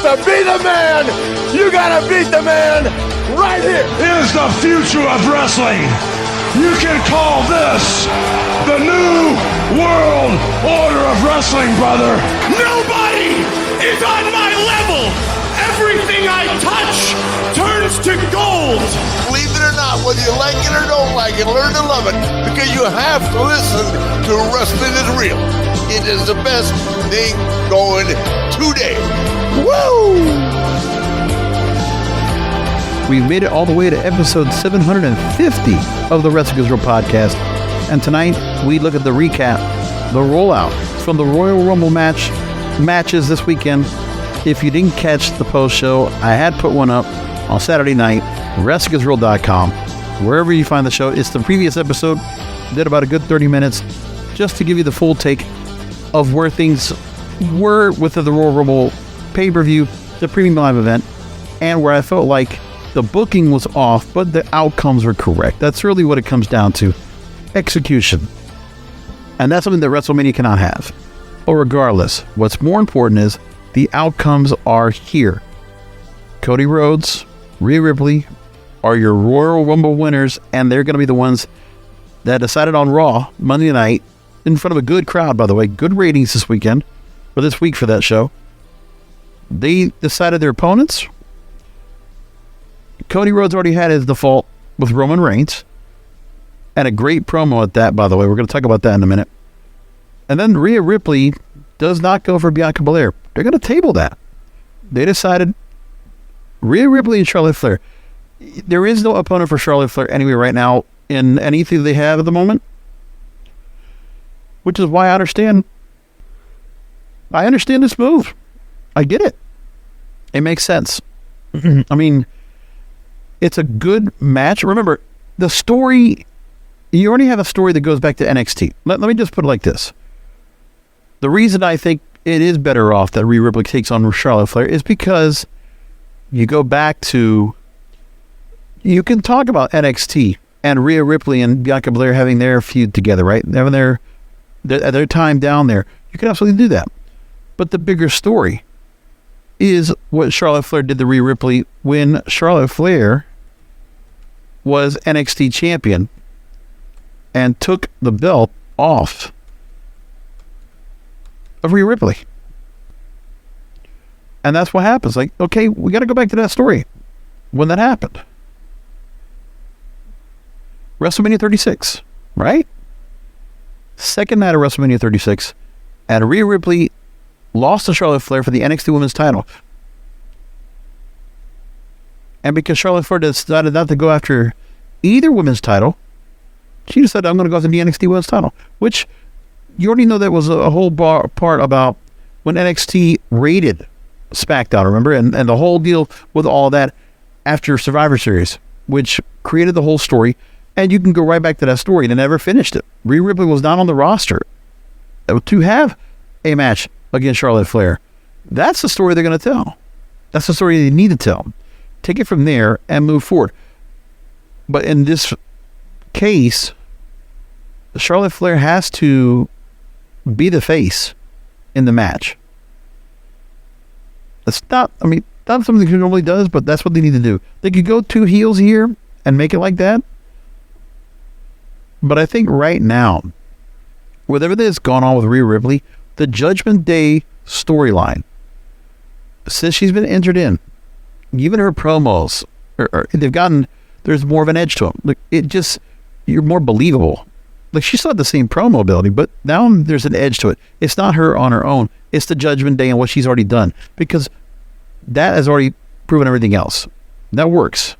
to be the man, you gotta beat the man right here. Is the future of wrestling. You can call this the new world order of wrestling, brother. Nobody is on my level. Everything I touch turns to gold. Believe it or not, whether you like it or don't like it, learn to love it, because you have to listen to Wrestling is Real. It is the best thing going today. Woo! We've made it all the way to episode 750 of the Wrestling is Real podcast. And tonight, we look at the recap, the rollout from the Royal Rumble matches this weekend. If you didn't catch the post show, I had put one up on Saturday night, WrestlingIsReal.com. Wherever you find the show, it's the previous episode. Did about a good 30 minutes just to give you the full take of where things were with the Royal Rumble pay-per-view, the premium live event, and where I felt like the booking was off, but the outcomes were correct. That's really what it comes down to. Execution. And that's something that WrestleMania cannot have. But regardless, what's more important is the outcomes are here. Cody Rhodes, Rhea Ripley are your Royal Rumble winners, and they're going to be the ones that decided on Raw Monday night in front of a good crowd, by the way. Good ratings this weekend, or this week for that show. They decided their opponents. Cody Rhodes already had his default with Roman Reigns. And a great promo at that, by the way. We're going to talk about that in a minute. And then Rhea Ripley does not go for Bianca Belair. They're going to table that. They decided Rhea Ripley and Charlotte Flair. There is no opponent for Charlotte Flair anyway right now in anything they have at the moment. Which is why I understand this move. I get it. It makes sense. I mean, it's a good match. Remember, the story, you already have a story that goes back to NXT. Let me just put it like this. The reason I think it is better off that Rhea Ripley takes on Charlotte Flair is because you go back to, you can talk about NXT and Rhea Ripley and Bianca Belair having their feud together, right? Having their time down there. You can absolutely do that. But the bigger story is what Charlotte Flair did to Rhea Ripley when Charlotte Flair was NXT champion and took the belt off of Rhea Ripley. And that's what happens. Like, okay, we got to go back to that story when that happened. WrestleMania 36, right? Second night of WrestleMania 36, and Rhea Ripley lost to Charlotte Flair for the NXT Women's title. And because Charlotte Flair decided not to go after either women's title, she decided, I'm going to go after the NXT Women's title, which you already know that was a whole part about when NXT raided SmackDown, remember? And the whole deal with all that after Survivor Series, which created the whole story. And you can go right back to that story. They never finished it. Rhea Ripley was not on the roster to have a match against Charlotte Flair. That's the story they're going to tell. That's the story they need to tell. Take it from there and move forward. But in this case, Charlotte Flair has to be the face in the match. That's not something she normally does, but that's what they need to do. They could go two heels here and make it like that. But I think right now, with everything that's gone on with Rhea Ripley, the Judgment Day storyline, since she's been entered in, even her promos, there's more of an edge to them. Like, you're more believable. Like, she still had the same promo ability, but now there's an edge to it. It's not her on her own. It's the Judgment Day and what she's already done, because that has already proven everything else. That works.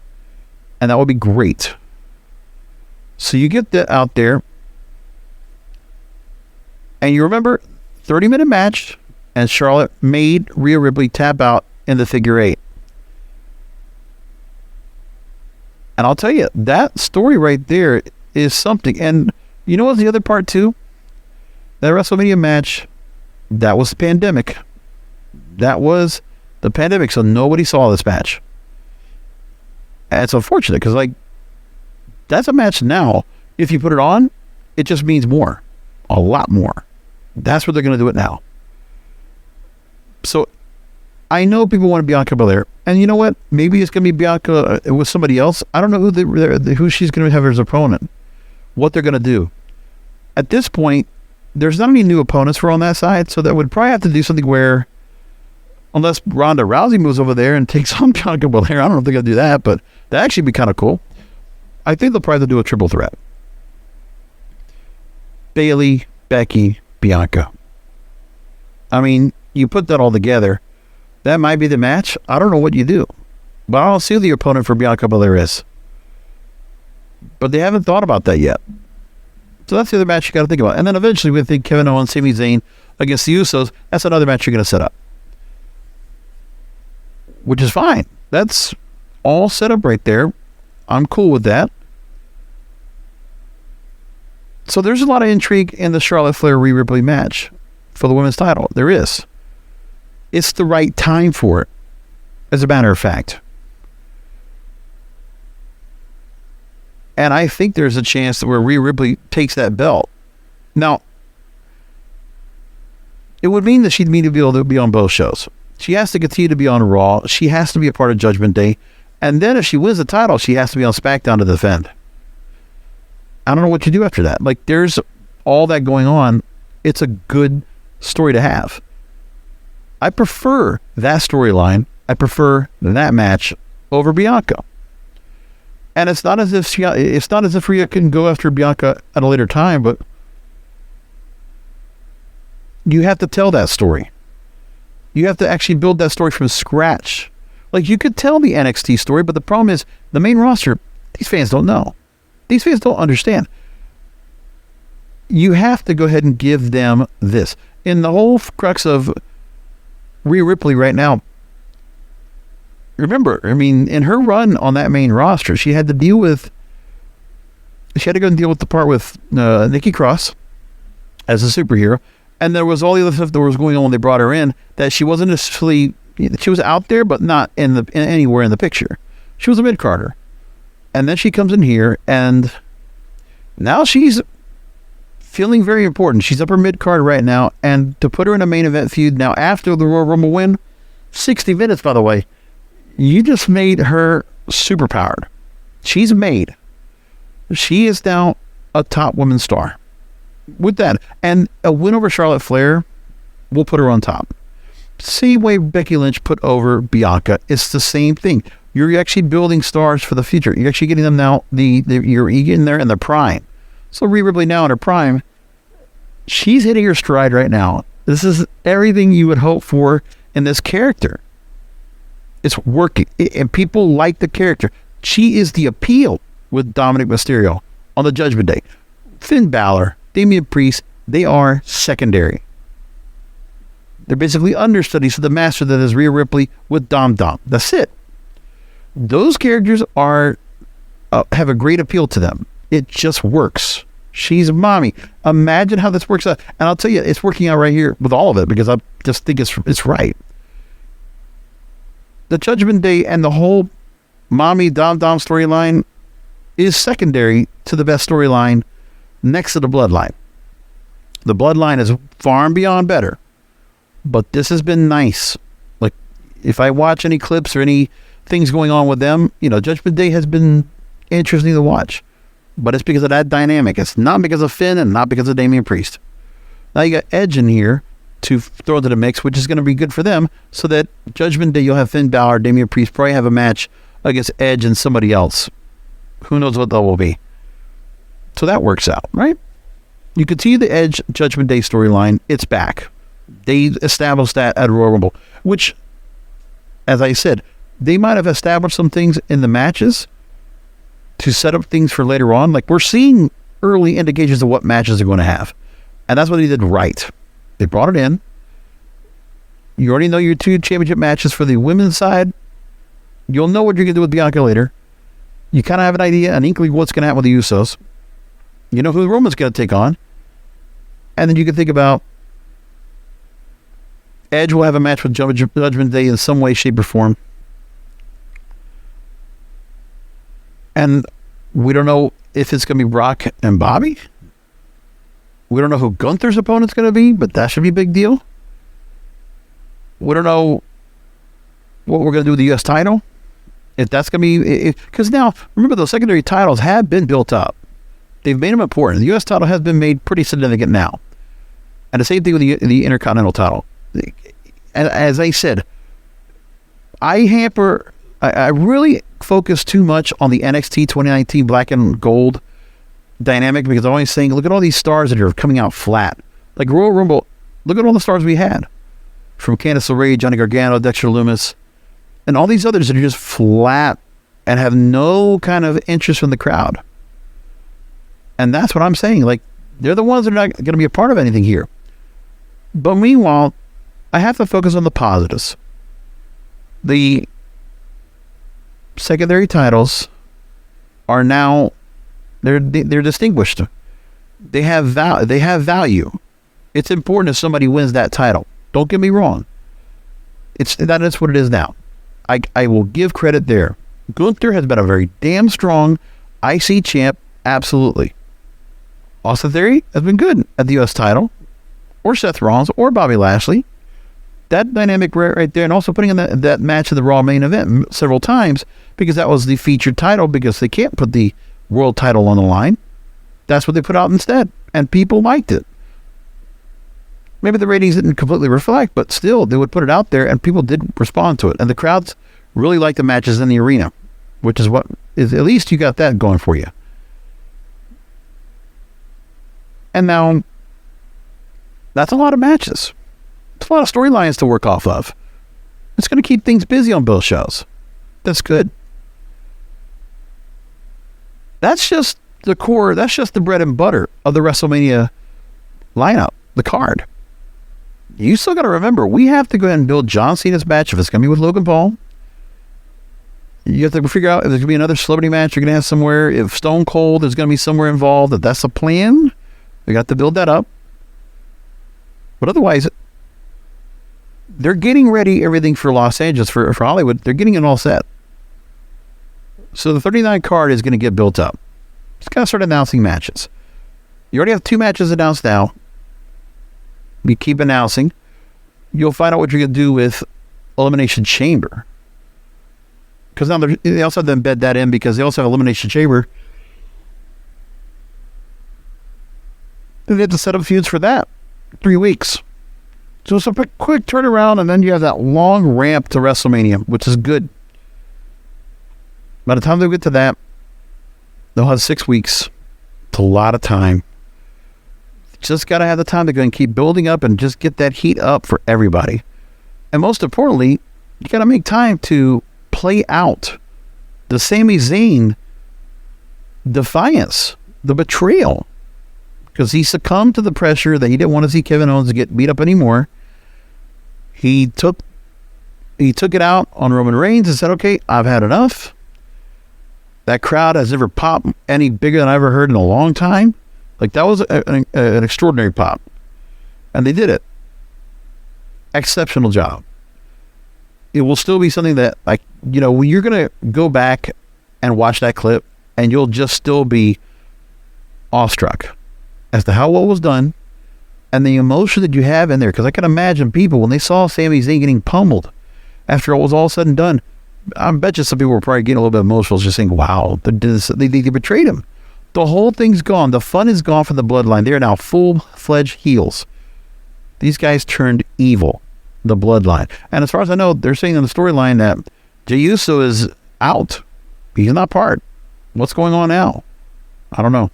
And that would be great. So you get that out there, and you remember 30-minute match, and Charlotte made Rhea Ripley tap out in the figure 8. And I'll tell you, that story right there is something. And you know what's the other part too? That WrestleMania match, that was the pandemic. That was the pandemic, so nobody saw this match. And it's unfortunate, because that's a match now. If you put it on, it just means more. A lot more. That's what they're going to do it now. So I know people want Bianca Belair, and you know what? Maybe it's going to be Bianca with somebody else. I don't know who she's going to have as opponent, what they're going to do. At this point, there's not any new opponents for on that side, so that would probably have to do something where, unless Ronda Rousey moves over there and takes on Bianca Belair, I don't know if they're going to do that, but that'd actually be kind of cool. I think they'll probably have to do a triple threat. Bayley, Becky, Bianca. I mean, you put that all together, that might be the match. I don't know what you do, but I don't see who the opponent for Bianca Belair is. But they haven't thought about that yet. So that's the other match you got to think about. And then eventually we think Kevin Owens, Sami Zayn against the Usos. That's another match you're going to set up, which is fine. That's all set up right there. I'm cool with that. So there's a lot of intrigue in the Charlotte Flair Rhea Ripley match for the women's title. There is. It's the right time for it, as a matter of fact. And I think there's a chance that where Rhea Ripley takes that belt. Now, it would mean that she'd need to be able to be on both shows. She has to continue to be on Raw. She has to be a part of Judgment Day. And then if she wins the title, she has to be on SmackDown to defend. I don't know what you do after that. Like, there's all that going on. It's a good story to have. I prefer that storyline. I prefer that match over Bianca. And it's not as if Rhea can go after Bianca at a later time, but you have to tell that story. You have to actually build that story from scratch. Like, you could tell the NXT story, but the problem is the main roster, these fans don't know. These fans don't understand. You have to go ahead and give them this. In the whole crux of Rhea Ripley right now, remember, I mean, in her run on that main roster, she had to go and deal with the part with Nikki Cross as a superhero. And there was all the other stuff that was going on when they brought her in, that she wasn't necessarily, she was out there, but not anywhere in the picture. She was a mid-carder. And then she comes in here, and now she's feeling very important. She's upper mid-card right now, and to put her in a main event feud now after the Royal Rumble win, 60 minutes, by the way, you just made her superpowered. She's made. She is now a top women's star. With that, and a win over Charlotte Flair will put her on top. Same way Becky Lynch put over Bianca. It's the same thing. You're actually building stars for the future. You're actually getting them now. You're getting there in the prime. So Rhea Ripley now in her prime, she's hitting her stride right now. This is everything you would hope for in this character. It's working, and people like the character. She is the appeal with Dominic Mysterio on the Judgment Day. Finn Balor, Damian Priest, they are secondary. They're basically understudies to the master that is Rhea Ripley with Dom. That's it. Those characters have a great appeal to them. It just works. She's mommy. Imagine how this works out. And I'll tell you, it's working out right here with all of it, because I just think it's right. The Judgment Day and the whole mommy Dom storyline is secondary to the best storyline next to the Bloodline. The Bloodline is far and beyond better, but this has been nice. Like, if I watch any clips or any things going on with them, Judgment Day has been interesting to watch, but it's because of that dynamic. It's not because of Finn and not because of Damian Priest. Now you got Edge in here to throw into the mix, which is going to be good for them, so that Judgment Day, you'll have Finn Balor, Damian Priest probably have a match against Edge and somebody else. Who knows what that will be. So that works out, right? You can see the Edge Judgment Day storyline. It's back. They established that at Royal Rumble, which, as I said, they might have established some things in the matches to set up things for later on. Like, we're seeing early indications of what matches they're going to have. And that's what they did right. They brought it in. You already know your 2 championship matches for the women's side. You'll know what you're going to do with Bianca later. You kind of have an idea, an inkling of what's going to happen with the Usos. You know who Roman's going to take on. And then you can think about Edge will have a match with Judgment Day in some way, shape, or form. And we don't know if it's going to be Brock and Bobby. We don't know who Gunther's opponent's going to be, but that should be a big deal. We don't know what we're going to do with the U.S. title, if that's going to be, because now, remember, those secondary titles have been built up. They've made them important. The U.S. title has been made pretty significant now. And the same thing with the Intercontinental title. And as I said, I really focus too much on the NXT 2019 black and gold dynamic, because I'm always saying, look at all these stars that are coming out flat. Like Royal Rumble, look at all the stars we had. From Candice LeRae, Johnny Gargano, Dexter Lumis, and all these others that are just flat and have no kind of interest from the crowd. And that's what I'm saying. Like, they're the ones that are not going to be a part of anything here. But meanwhile, I have to focus on the positives. The secondary titles are now, they're distinguished. They have value. It's important if somebody wins that title. Don't get me wrong. That is what it is now. I will give credit there. Gunther has been a very damn strong IC champ, absolutely. Austin Theory has been good at the U.S. title, or Seth Rollins, or Bobby Lashley. That dynamic right there, and also putting in that match in the Raw main event several times, because that was the featured title, because they can't put the world title on the line. That's what they put out instead, and people liked it. Maybe the ratings didn't completely reflect, but still, they would put it out there, and people did respond to it. And the crowds really liked the matches in the arena, which is what is, at least you got that going for you. And now, that's a lot of matches. It's a lot of storylines to work off of. It's going to keep things busy on both shows. That's good. That's just the core, that's just the bread and butter of the WrestleMania lineup, the card. You still got to remember, we have to go ahead and build John Cena's match if it's going to be with Logan Paul. You have to figure out if there's going to be another celebrity match you're going to have somewhere. If Stone Cold is going to be somewhere involved, if that's the plan, we got to build that up. But otherwise, they're getting ready everything for Los Angeles, for Hollywood. They're getting it all set. So the 39 card is going to get built up. Just got to start announcing matches. You already have 2 matches announced now. We keep announcing. You'll find out what you're going to do with Elimination Chamber. Because now they also have to embed that in, because they also have Elimination Chamber. Then they have to set up feuds for that. 3 weeks. So it's a quick turnaround, and then you have that long ramp to WrestleMania, which is good. By the time they get to that, they'll have 6 weeks. It's a lot of time. Just got to have the time to go and keep building up and just get that heat up for everybody. And most importantly, you got to make time to play out the Sami Zayn defiance, the betrayal. Because he succumbed to the pressure that he didn't want to see Kevin Owens get beat up anymore. He took it out on Roman Reigns and said, okay, I've had enough. That crowd has never popped any bigger than I ever heard in a long time. Like, that was an extraordinary pop. And they did it. Exceptional job. It will still be something that, like, you know, when you're going to go back and watch that clip, and you'll just still be awestruck as to how well was done and the emotion that you have in there. Because I can imagine people, when they saw Sami Zayn getting pummeled after it was all said and done, I bet you some people were probably getting a little bit emotional, just saying, wow, they betrayed him. The whole thing's gone. The fun is gone from the bloodline. They are now full-fledged heels. These guys turned evil, the bloodline. And as far as I know, they're saying in the storyline that Jey Uso is out. He's not part. What's going on now? I don't know.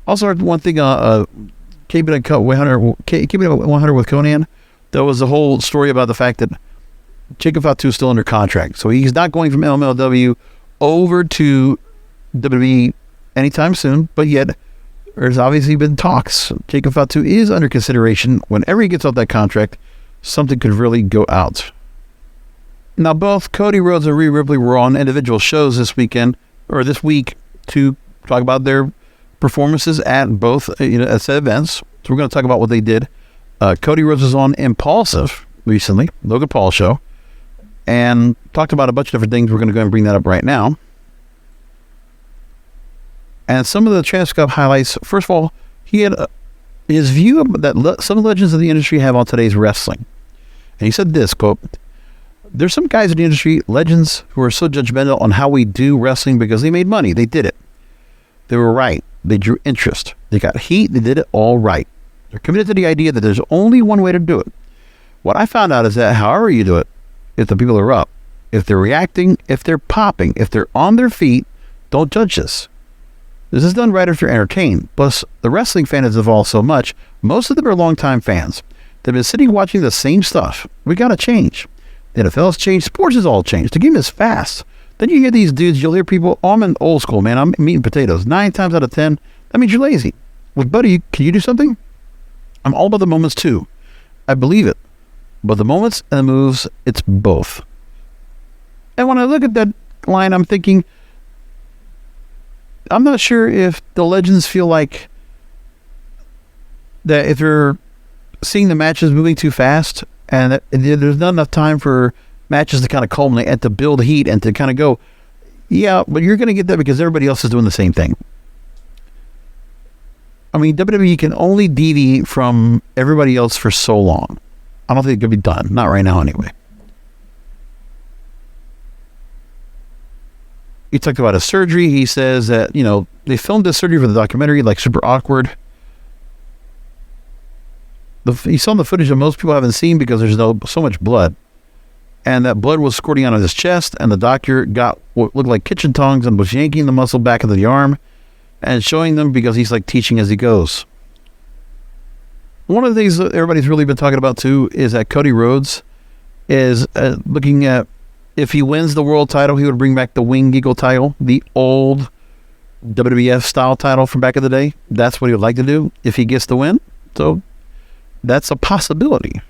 Also, one thing, keeping it 100 with Conan, there was a whole story about the fact that Jacob Fatu is still under contract. So he's not going from MLW over to WWE anytime soon, but yet there's obviously been talks. Jacob Fatu is under consideration. Whenever he gets off that contract, something could really go out. Now, both Cody Rhodes and Rhea Ripley were on individual shows this week to talk about their performances at both at said events. So we're going to talk about what they did. Cody Rhodes was on Impulsive recently, Logan Paul show, and talked about a bunch of different things. We're going to go and bring that up right now. And some of the transcript highlights, first of all, he had his view that some legends of the industry have on today's wrestling. And he said this, quote, There's some guys in the industry, legends, who are so judgmental on how we do wrestling because they made money. They did it. They were right. They drew interest. They got heat. They did it all right. They're committed to the idea that there's only one way to do it. What I found out is that however you do it, if the people are up, if they're reacting, if they're popping, if they're on their feet, don't judge this. This is done right if you're entertained. Plus, the wrestling fan has evolved so much, most of them are longtime fans. They've been sitting watching the same stuff. We got to change. The NFL's changed. Sports has all changed. The game is fast. Then you hear these dudes, you'll hear people, oh, I'm an old school, man. I'm meat and potatoes. 9 times out of 10, that means you're lazy. Well, buddy, can you do something? I'm all about the moments, too. I believe it. But the moments and the moves, it's both. And when I look at that line, I'm thinking, I'm not sure if the legends feel like that if they're seeing the matches moving too fast and that there's not enough time for matches to kind of culminate and to build heat and to kind of go, yeah, but you're going to get that because everybody else is doing the same thing. I mean, WWE can only deviate from everybody else for so long. I don't think it could be done. Not right now, anyway. He talked about his surgery. He says that, they filmed his surgery for the documentary, like super awkward. He saw the footage that most people haven't seen because there's so much blood. And that blood was squirting out of his chest, and the doctor got what looked like kitchen tongs and was yanking the muscle back into the arm and showing them because he's like teaching as he goes. One of the things that everybody's really been talking about too is that Cody Rhodes is looking at if he wins the world title, he would bring back the Winged Eagle title, the old WWF style title from back in the day. That's what he would like to do if he gets the win. So that's a possibility.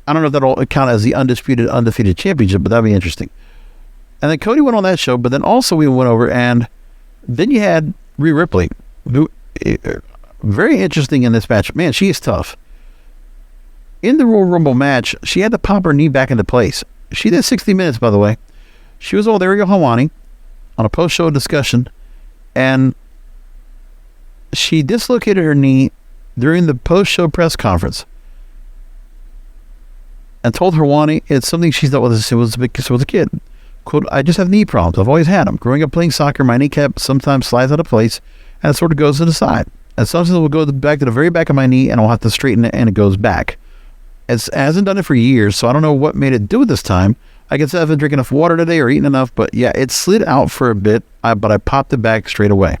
I don't know if that'll count as the undefeated championship, but that'd be interesting. And then Cody went on that show, but then also we went over, and then you had Rhea Ripley, who very interesting in this match. Man, she is tough. In the Royal Rumble match, she had to pop her knee back into place. She did 60 minutes, by the way. She was with Ariel Helwani on a post-show discussion, and she dislocated her knee during the post-show press conference and told Helwani it's something she's dealt with since she was a kid. Quote, I just have knee problems. I've always had them. Growing up playing soccer, my kneecap sometimes slides out of place and it sort of goes to the side. And sometimes it will go back to the very back of my knee and I'll have to straighten it and it goes back. It hasn't done it for years, so I don't know what made it do it this time. I guess I haven't drank enough water today or eaten enough, but yeah, it slid out for a bit, but I popped it back straight away.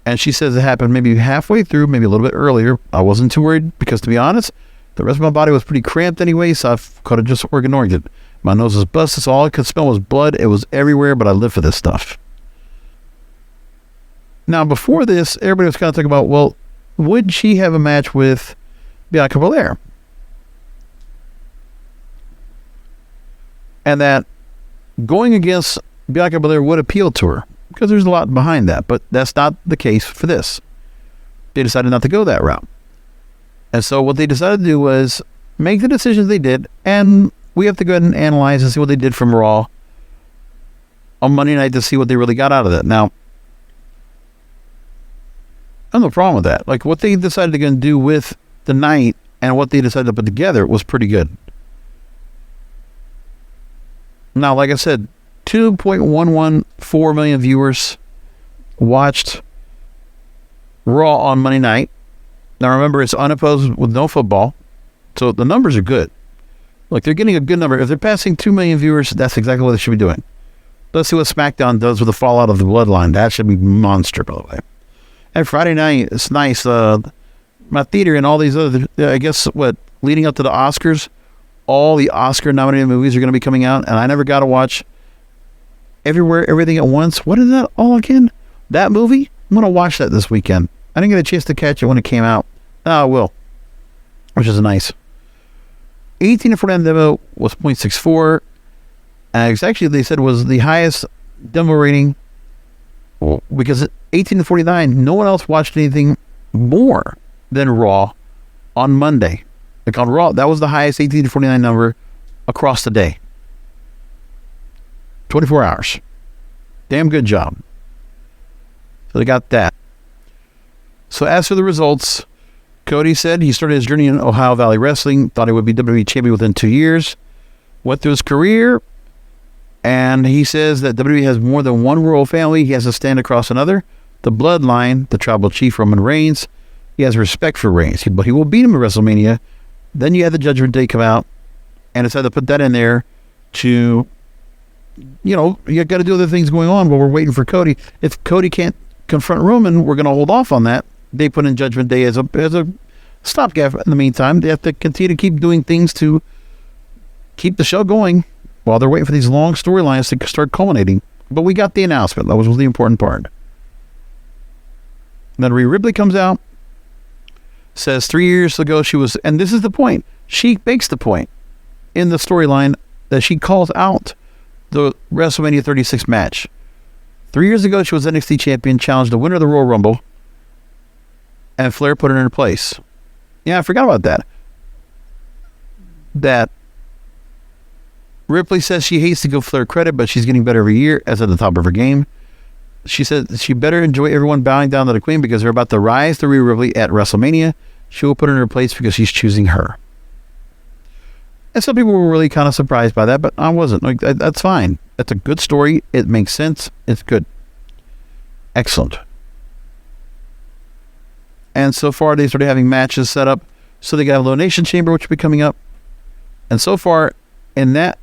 And she says it happened maybe halfway through, maybe a little bit earlier. I wasn't too worried because, to be honest, the rest of my body was pretty cramped anyway, so I could have just ignored it. My nose was busted, so all I could smell was blood. It was everywhere, but I live for this stuff. Now, before this, everybody was kind of talking about, well, would she have a match with Bianca Belair? And that going against Bianca Belair would appeal to her, because there's a lot behind that, but that's not the case for this. They decided not to go that route. And so what they decided to do was make the decisions they did, and we have to go ahead and analyze and see what they did from Raw on Monday night to see what they really got out of it. Now, I have no problem with that. Like, what they decided to do with the night and what they decided to put together was pretty good. Now, like I said, 2.114 million viewers watched Raw on Monday night. Now, remember, it's unopposed with no football, so the numbers are good. Like, they're getting a good number. If they're passing 2 million viewers, that's exactly what they should be doing. Let's see what SmackDown does with the fallout of the Bloodline. That should be monster, by the way. And Friday night, it's nice. My theater and all these other, leading up to the Oscars, all the Oscar-nominated movies are going to be coming out, and I never got to watch Everywhere, Everything at Once. What is that all again? That movie? I'm going to watch that this weekend. I didn't get a chance to catch it when it came out. I will, which is nice. 18 to 49 demo was 0.64. And it's actually, they said, was the highest demo rating because 18 to 49, no one else watched anything more than Raw on Monday. Like on Raw, that was the highest 18 to 49 number across the day. 24 hours. Damn good job. So they got that. So as for the results, Cody said he started his journey in Ohio Valley Wrestling, thought he would be WWE champion within 2 years, went through his career, and he says that WWE has more than one royal family. He has to stand across another. The bloodline, the tribal chief Roman Reigns, he has respect for Reigns, but he will beat him at WrestleMania. Then you had the Judgment Day come out, and decided to put that in there to, you got to do other things going on while we're waiting for Cody. If Cody can't confront Roman, we're going to hold off on that. They put in Judgment Day as a stopgap. In the meantime, they have to continue to keep doing things to keep the show going while they're waiting for these long storylines to start culminating. But we got the announcement. That was the important part. Then Rhea Ripley comes out, says 3 years ago she was, and this is the point, she makes the point in the storyline that she calls out the WrestleMania 36 match. 3 years ago she was NXT champion, challenged the winner of the Royal Rumble, and Flair put her in her place. Yeah, I forgot about that. That Ripley says she hates to give Flair credit, but she's getting better every year, as at the top of her game. She said she better enjoy everyone bowing down to the Queen because they're about to rise to Rhea Ripley at WrestleMania. She will put her in her place because she's choosing her. And some people were really kind of surprised by that, but I wasn't. Like, that's fine. That's a good story. It makes sense. It's good. Excellent. And so far, they started having matches set up so they got a Elimination Chamber, which will be coming up. And so far, in that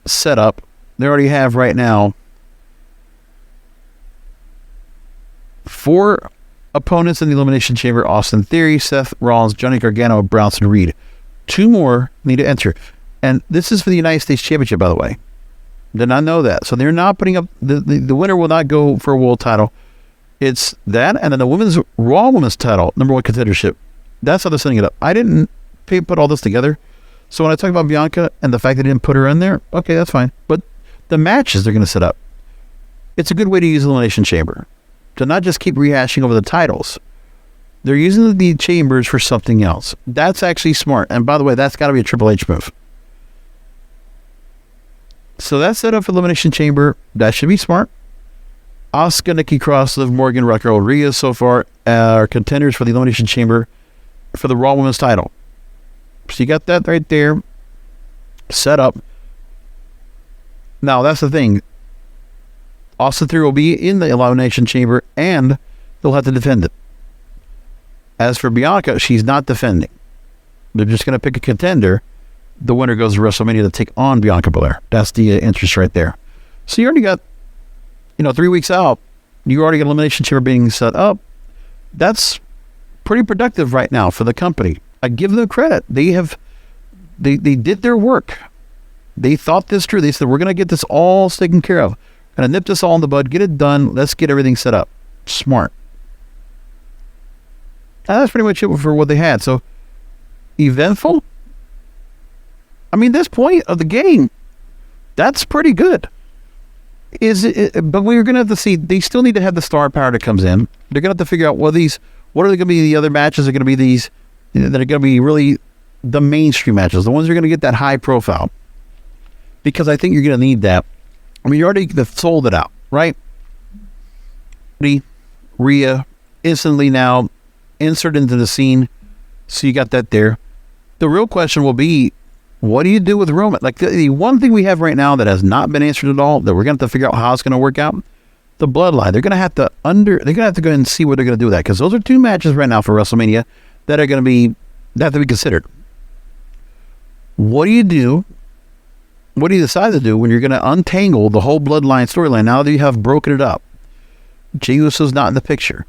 setup, they already have right now 4 opponents in the Elimination Chamber: Austin Theory, Seth Rollins, Johnny Gargano, Bronson Reed. 2 more need to enter. And this is for the United States Championship, by the way. Did not know that. So they're not putting up, the winner will not go for a world title. It's that, and then the Raw Women's title, #1 contendership. That's how they're setting it up. I didn't put all this together. So when I talk about Bianca and the fact they didn't put her in there, okay, that's fine. But the matches they're going to set up, it's a good way to use Elimination Chamber. To not just keep rehashing over the titles. They're using the chambers for something else. That's actually smart. And by the way, that's got to be a Triple H move. So that's set up for Elimination Chamber. That should be smart. Asuka, Nikki Cross, Liv Morgan, Raquel Rhea so far are contenders for the Elimination Chamber for the Raw Women's title. So you got that right there set up. Now that's the thing. Austin Theory will be in the Elimination Chamber and they'll have to defend it. As for Bianca, she's not defending. They're just going to pick a contender. The winner goes to WrestleMania to take on Bianca Belair. That's the interest right there. So you already got, 3 weeks out. You already got Elimination Chamber being set up. That's pretty productive right now for the company. I give them credit. They did their work. They thought this through. They said, we're going to get this all taken care of. Going to nip this all in the bud, get it done. Let's get everything set up. Smart. And that's pretty much it for what they had. So, eventful? I mean, this point of the game, that's pretty good. But we're going to have to see, they still need to have the star power that comes in. They're going to have to figure out what are they going to be the other matches are going to be these, that are going to be really the mainstream matches, the ones that are going to get that high profile. Because I think you're going to need that. I mean, you already sold it out, right? Rhea instantly now insert into the scene. So you got that there. The real question will be, what do you do with Roman? Like the one thing we have right now that has not been answered at all, that we're going to have to figure out how it's going to work out, the bloodline. They're going to have to go and see what they're going to do with that, because those are 2 matches right now for WrestleMania that are going to be, that have to be considered. What do you do? What do you decide to do when you're going to untangle the whole bloodline storyline now that you have broken it up? Jey Uso's not in the picture,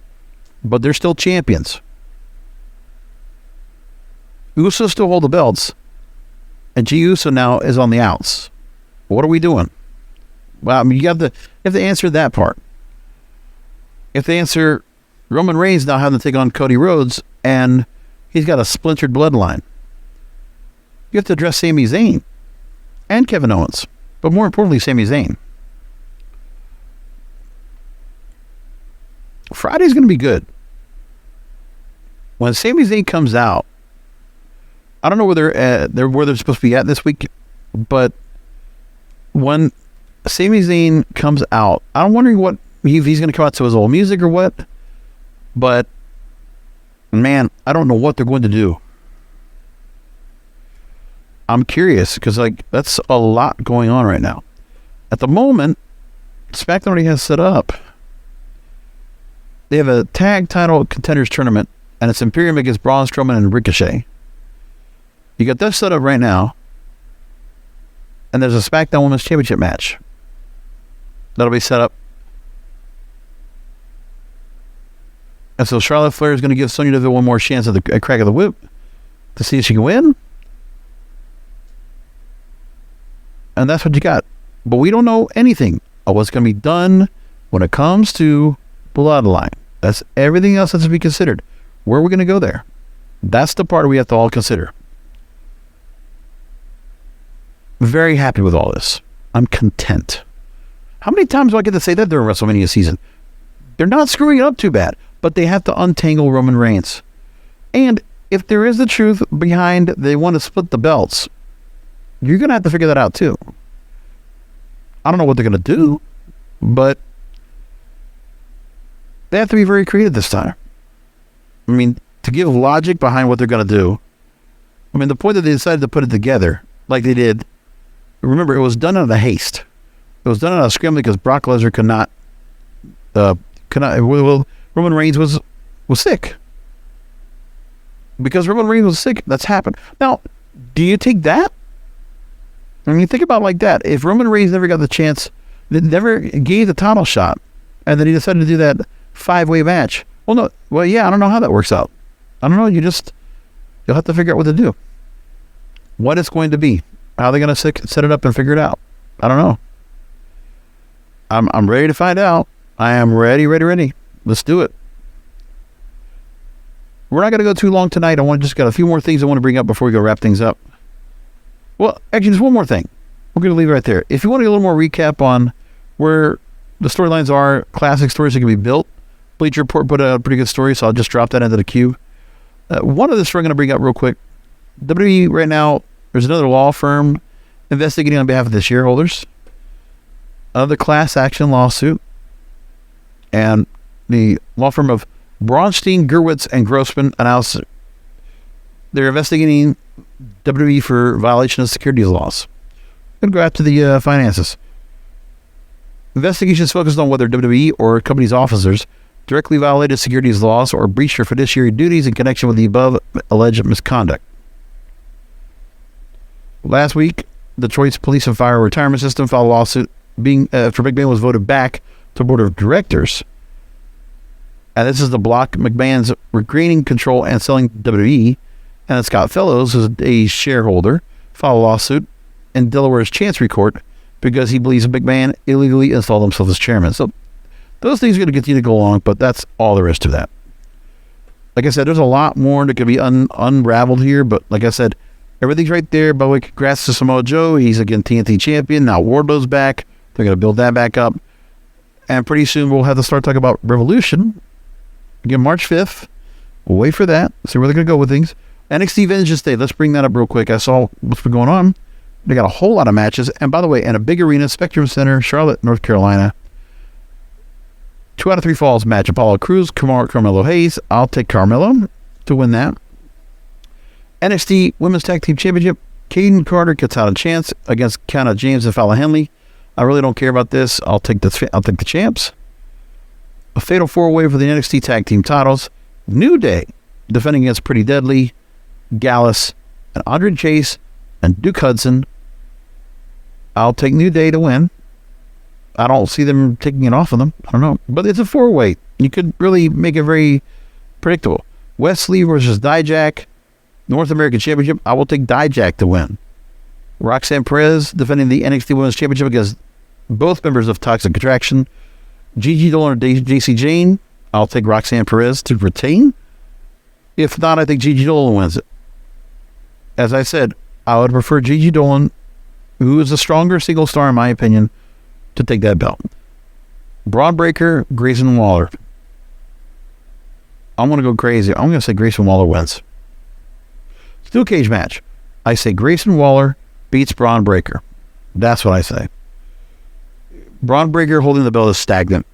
but they're still champions. Usos still hold the belts, and Jey Uso now is on the outs. What are we doing? Well, I mean, you have to answer that part. If they answer Roman Reigns now having to take on Cody Rhodes, and he's got a splintered bloodline, you have to address Sami Zayn and Kevin Owens, but more importantly, Sami Zayn. Friday's going to be good. When Sami Zayn comes out, I don't know where they're supposed to be at this week, but when Sami Zayn comes out, I'm wondering what if he's going to come out to his old music or what. But Man, I don't know what they're going to do. I'm curious because that's a lot going on right now. At the moment, SmackDown already has set up. They have a tag title contenders tournament, and it's Imperium against Braun Strowman and Ricochet. You got that set up right now, and there's a SmackDown Women's Championship match that'll be set up. And so Charlotte Flair is going to give Sonya Deville one more chance at a crack of the whip to see if she can win. And that's what you got. But we don't know anything of what's going to be done when it comes to Bloodline. That's everything else that's to be considered. Where are we going to go there? That's the part we have to all consider. Very happy with all this. I'm content. How many times do I get to say that during WrestleMania season? They're not screwing it up too bad, but they have to untangle Roman Reigns. And if there is the truth behind they want to split the belts, you're going to have to figure that out too. I don't know what they're going to do, but they have to be very creative this time. I mean, to give logic behind what they're going to do. I mean, the point that they decided to put it together like they did, remember, it was done out of haste. It was done out of scramble because Brock Lesnar could not, Roman Reigns was sick. Because Roman Reigns was sick, that's happened. Now, do you take that? I mean, think about it like that. If Roman Reigns never got the chance, never gave the title shot, and then he decided to do that 5-way match. I don't know how that works out. I don't know. You'll have to figure out what to do. What it's going to be. How they're going to set it up and figure it out. I don't know. I'm ready to find out. I am ready. Let's do it. We're not going to go too long tonight. I just got a few more things I want to bring up before we go wrap things up. Well, actually, there's one more thing. We're going to leave it right there. If you want to get a little more recap on where the storylines are, classic stories that can be built, Bleacher Report put a pretty good story, so I'll just drop that into the queue. One of the stories I'm going to bring up real quick. WWE right now, there's another law firm investigating on behalf of the shareholders. Another class action lawsuit. And the law firm of Braunstein, Gerwitz, and Grossman announced they're investigating WWE for violation of securities laws. Going to go after the finances. Investigations focused on whether WWE or company's officers directly violated securities laws or breached their fiduciary duties in connection with the above alleged misconduct. Last week, Detroit's Police and Fire Retirement System filed a lawsuit after McMahon was voted back to the board of directors. And this is to block McMahon's regaining control and selling WWE. And Scott Fellows, who's a shareholder, filed a lawsuit in Delaware's Chancery Court because he believes McMahon illegally installed himself as chairman. So those things are going to continue to go along, but that's all there is to that. Like I said, there's a lot more that could be unraveled here, but like I said, everything's right there. By the way, congrats to Samoa Joe. He's again TNT champion. Now Wardlow's back. They're going to build that back up. And pretty soon we'll have to start talking about Revolution. Again, March 5th. We'll wait for that. See where they're going to go with things. NXT Vengeance Day. Let's bring that up real quick. I saw what's been going on. They got a whole lot of matches. And by the way, in a big arena, Spectrum Center, Charlotte, North Carolina. 2 out of 3 falls match. Apollo Crews, Carmelo Hayes. I'll take Carmelo to win that. NXT Women's Tag Team Championship. Caden Carter gets out a chance against Kiana James and Fallon Henley. I really don't care about this. I'll take the champs. A fatal 4-way for the NXT Tag Team titles. New Day defending against Pretty Deadly, Gallus, and Andre Chase, and Duke Hudson. I'll take New Day to win. I don't see them taking it off of them. I don't know. But it's a 4-way. You could really make it very predictable. Wesley versus Dijak. North American Championship. I will take Dijak to win. Roxanne Perez defending the NXT Women's Championship against both members of Toxic Attraction. Gigi Dolan or JC Jane. I'll take Roxanne Perez to retain. If not, I think Gigi Dolan wins it. As I said, I would prefer Gigi Dolan, who is a stronger single star in my opinion, to take that belt. Braun Breaker, Grayson Waller. I'm going to go crazy. I'm going to say Grayson Waller wins. Steel cage match. I say Grayson Waller beats Braun Breaker. That's what I say. Braun Breaker holding the belt is stagnant.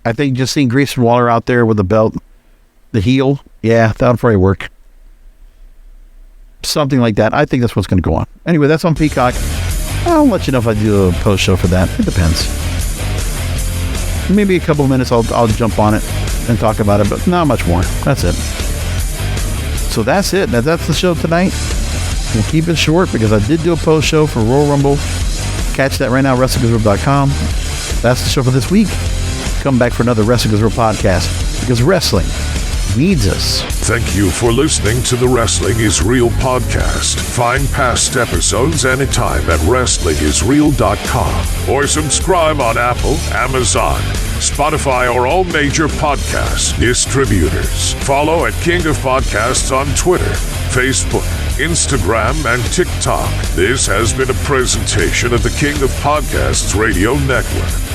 I think just seeing Grayson Waller out there with the belt the heel. Yeah, that would probably work. Something like that. I think that's what's going to go on. Anyway, that's on Peacock. I'll let you know if I do a post show for that. It depends. Maybe a couple of minutes I'll jump on it and talk about it, but not much more. That's it. So that's it. That's the show tonight. We'll keep it short because I did do a post show for Royal Rumble. Catch that right now, WrestlingGuysRope.com. That's the show for this week. Come back for another Wrestling Guys Rope podcast because wrestling needs us. Thank you for listening to the Wrestling is Real podcast. Find past episodes anytime at WrestlingIsReal.com or subscribe on Apple, Amazon, Spotify, or all major podcast distributors. Follow at King of Podcasts on Twitter, Facebook, Instagram, and TikTok. This has been a presentation of the King of Podcasts Radio Network.